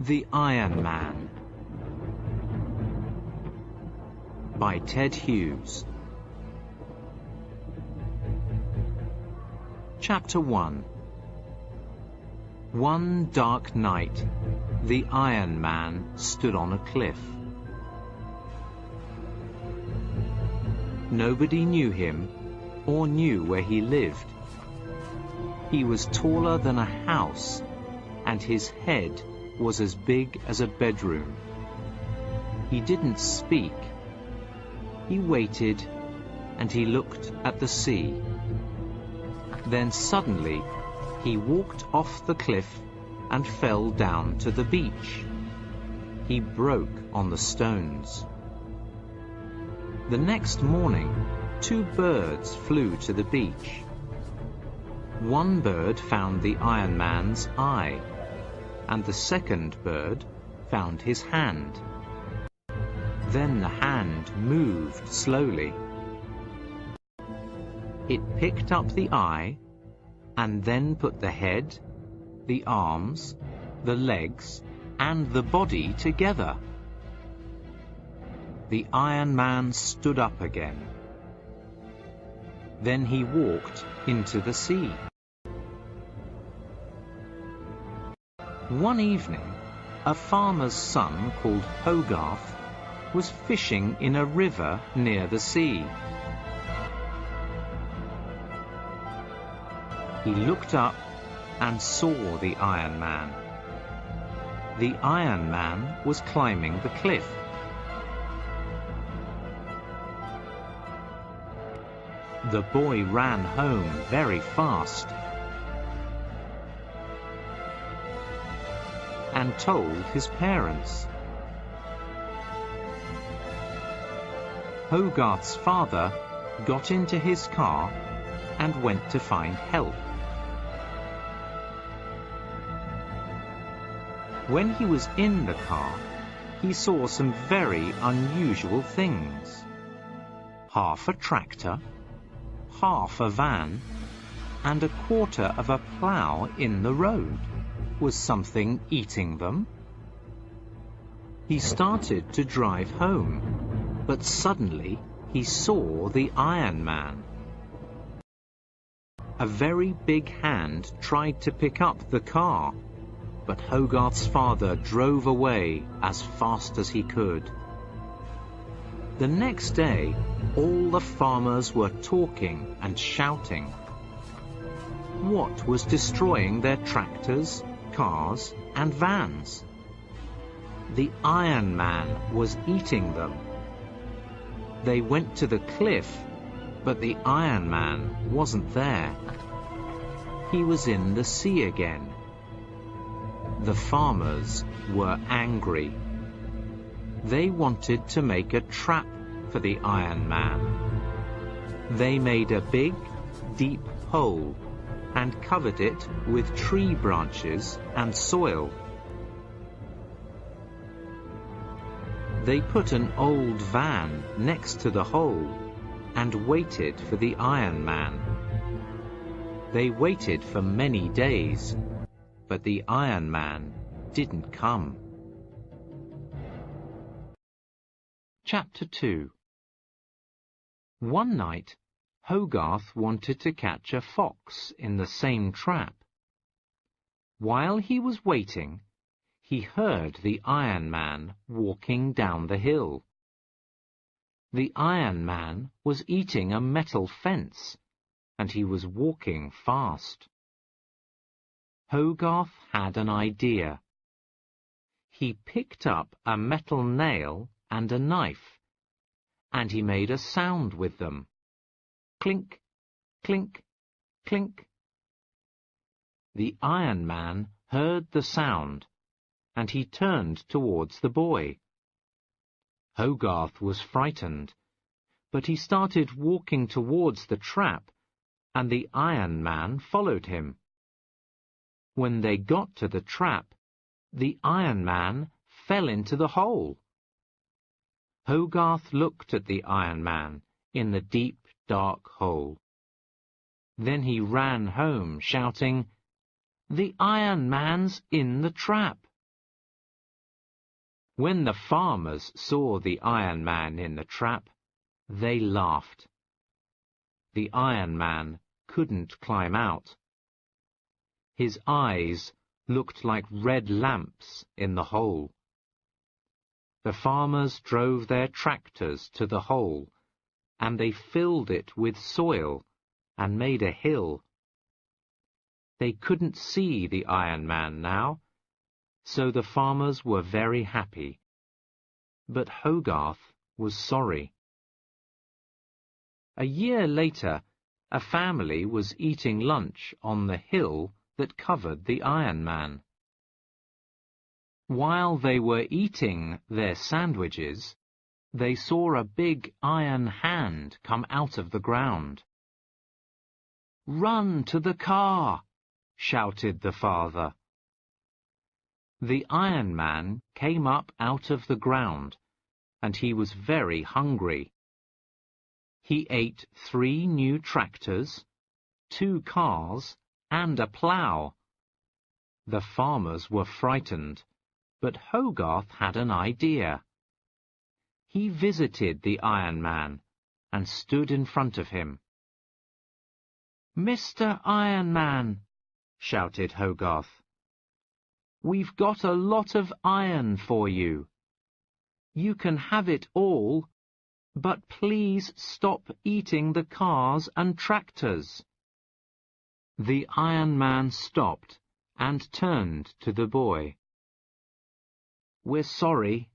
The Iron Man by Ted Hughes. Chapter 1. One dark night, the Iron Man stood on a cliff. Nobody knew him or knew where he lived. He was taller than a house, and his head was as big as a bedroom. He didn't speak. He waited, and he looked at the sea. Then suddenly, he walked off the cliff and fell down to the beach. He broke on the stones. The next morning, 2 birds flew to the beach. One bird found the Iron Man's eye, and the second bird found his hand. Then the hand moved slowly. It picked up the eye, and then put the head, the arms, the legs, and the body together. The Iron Man stood up again. Then he walked into the sea. One evening, a farmer's son called Hogarth was fishing in a river near the sea. He looked up and saw the Iron Man. The Iron Man was climbing the cliff. The boy ran home very fast and told his parents. Hogarth's father got into his car and went to find help. When he was in the car, he saw some very unusual things. Half a tractor, half a van, and a quarter of a plough in the road. Was something eating them? He started to drive home, but suddenly he saw the Iron Man. A very big hand tried to pick up the car, but Hogarth's father drove away as fast as he could. The next day, all the farmers were talking and shouting. What was destroying their tractors, cars, and vans? The Iron Man was eating them. They went to the cliff, but the Iron Man wasn't there. He was in the sea again. The farmers were angry. They wanted to make a trap for the Iron Man. They made a big, deep hole and covered it with tree branches and soil. They put an old van next to the hole and waited for the Iron Man. They waited for many days, but the Iron Man didn't come. Chapter 2. One night, Hogarth wanted to catch a fox in the same trap. While he was waiting, he heard the Iron Man walking down the hill. The Iron Man was eating a metal fence, and he was walking fast. Hogarth had an idea. He picked up a metal nail and a knife, and he made a sound with them. Clink, clink, clink. The Iron Man heard the sound, and he turned towards the boy. Hogarth was frightened, but he started walking towards the trap, and the Iron Man followed him. When they got to the trap, the Iron Man fell into the hole. Hogarth looked at the Iron Man in the deep, dark hole. Then he ran home, shouting, "The Iron Man's in the trap!" When the farmers saw the Iron Man in the trap, they laughed. The Iron Man couldn't climb out. His eyes looked like red lamps in the hole. The farmers drove their tractors to the hole, and they filled it with soil and made a hill. They couldn't see the Iron Man now, so the farmers were very happy. But Hogarth was sorry. A year later, a family was eating lunch on the hill that covered the Iron Man. While they were eating their sandwiches, they saw a big iron hand come out of the ground. "Run to the car!" shouted the father. The Iron Man came up out of the ground, and he was very hungry. He ate 3 new tractors, 2 cars, and a plough. The farmers were frightened, but Hogarth had an idea. He visited the Iron Man and stood in front of him. "Mr. Iron Man," shouted Hogarth, "we've got a lot of iron for you. You can have it all, but please stop eating the cars and tractors." The Iron Man stopped and turned to the boy. "We're sorry,"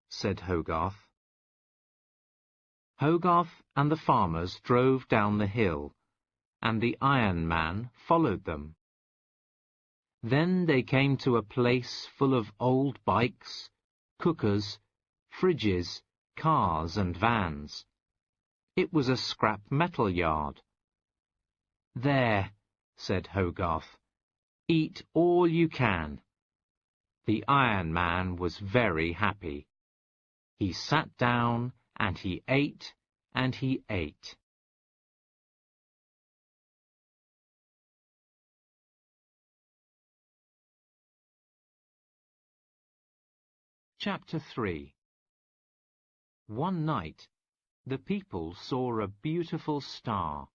said Hogarth. Hogarth and the farmers drove down the hill, and the Iron Man followed them. Then they came to a place full of old bikes, cookers, fridges, cars and vans. It was a scrap metal yard. "There," said Hogarth, "eat all you can." The Iron Man was very happy. He sat down and he ate and he ate. Chapter 3. One night, the people saw a beautiful star.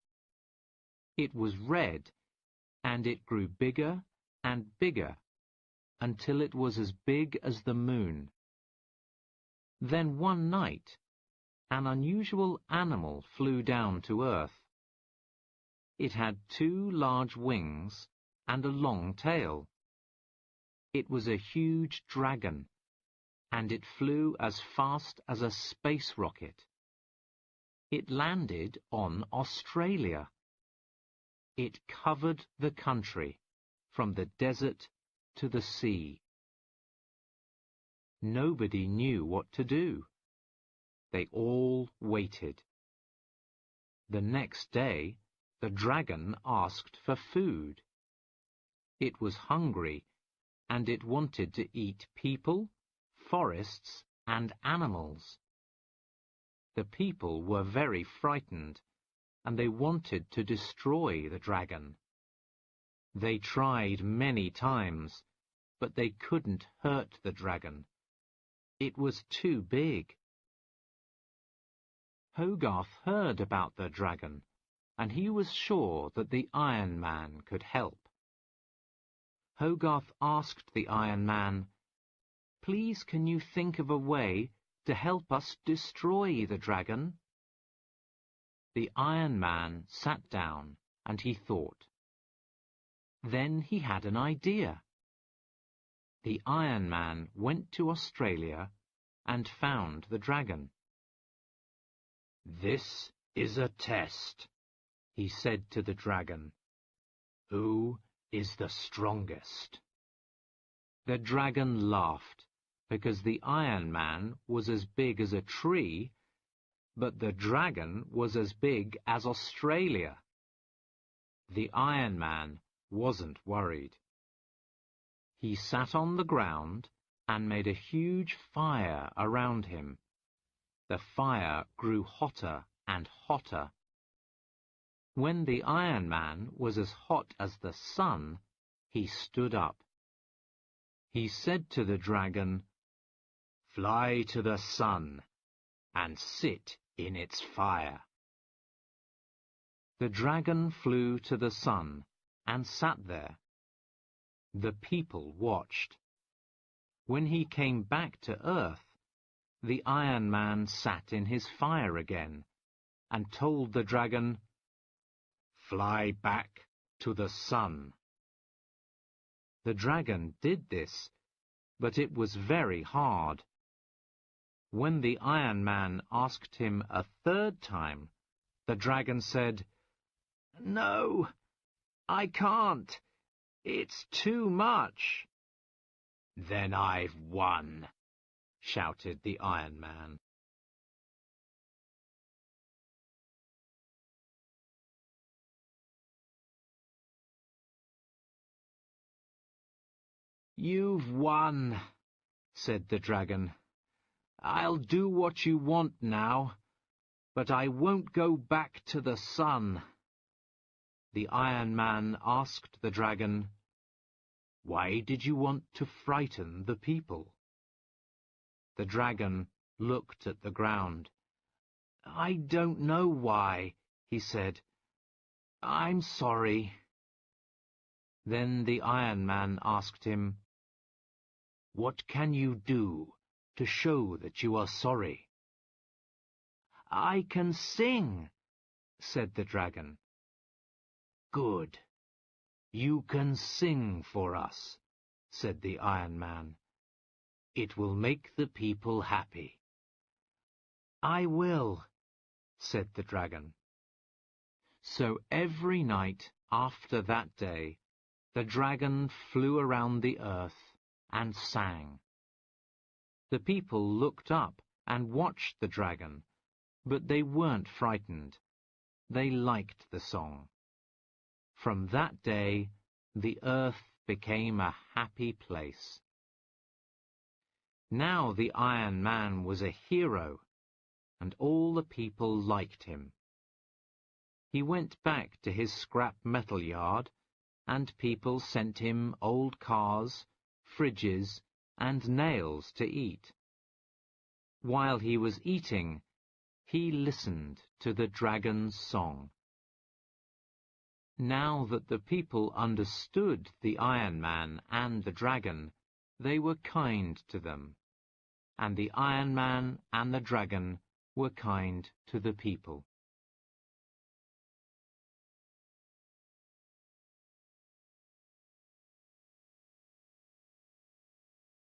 It was red, and it grew bigger and bigger, until it was as big as the moon. Then one night, an unusual animal flew down to earth. It had 2 large wings and a long tail. It was a huge dragon, and it flew as fast as a space rocket. It landed on Australia. It covered the country, from the desert to the sea. Nobody knew what to do. They all waited. The next day, the dragon asked for food. It was hungry, and it wanted to eat people, forests, and animals. The people were very frightened, and they wanted to destroy the dragon. They tried many times, but they couldn't hurt the dragon. It was too big. Hogarth heard about the dragon, and he was sure that the Iron Man could help. Hogarth asked the Iron Man, "Please, can you think of a way to help us destroy the dragon?" The Iron Man sat down and he thought. Then he had an idea. The Iron Man went to Australia and found the dragon. "This is a test," he said to the dragon. "Who is the strongest?" The dragon laughed, because the Iron Man was as big as a tree, but the dragon was as big as Australia. The Iron Man wasn't worried. He sat on the ground and made a huge fire around him. The fire grew hotter and hotter. When the Iron Man was as hot as the sun, he stood up. He said to the dragon, Fly to the sun and sit in its fire. The dragon flew to the sun and sat there. The people watched. When he came back to earth, the Iron Man sat in his fire again and told the dragon, "Fly back to the sun." The dragon did this, but it was very hard. When the Iron Man asked him a third time, the dragon said, "No, I can't. It's too much." "Then I've won," shouted the Iron Man. "You've won," said the dragon. "I'll do what you want now, but I won't go back to the sun." The Iron Man asked the dragon, "Why did you want to frighten the people?" The dragon looked at the ground. "I don't know why," he said. "I'm sorry." Then the Iron Man asked him, "What can you do to show that you are sorry?" "I can sing," said the dragon. "Good. You can sing for us," said the Iron Man. "It will make the people happy." "I will," said the dragon. So every night after that day, the dragon flew around the earth and sang. The people looked up and watched the dragon, but they weren't frightened. They liked the song. From that day, the earth became a happy place. Now the Iron Man was a hero, and all the people liked him. He went back to his scrap metal yard, and people sent him old cars, fridges, and nails to eat. While he was eating, he listened to the dragon's song. Now that the people understood the Iron Man and the dragon, they were kind to them, and the Iron Man and the dragon were kind to the people.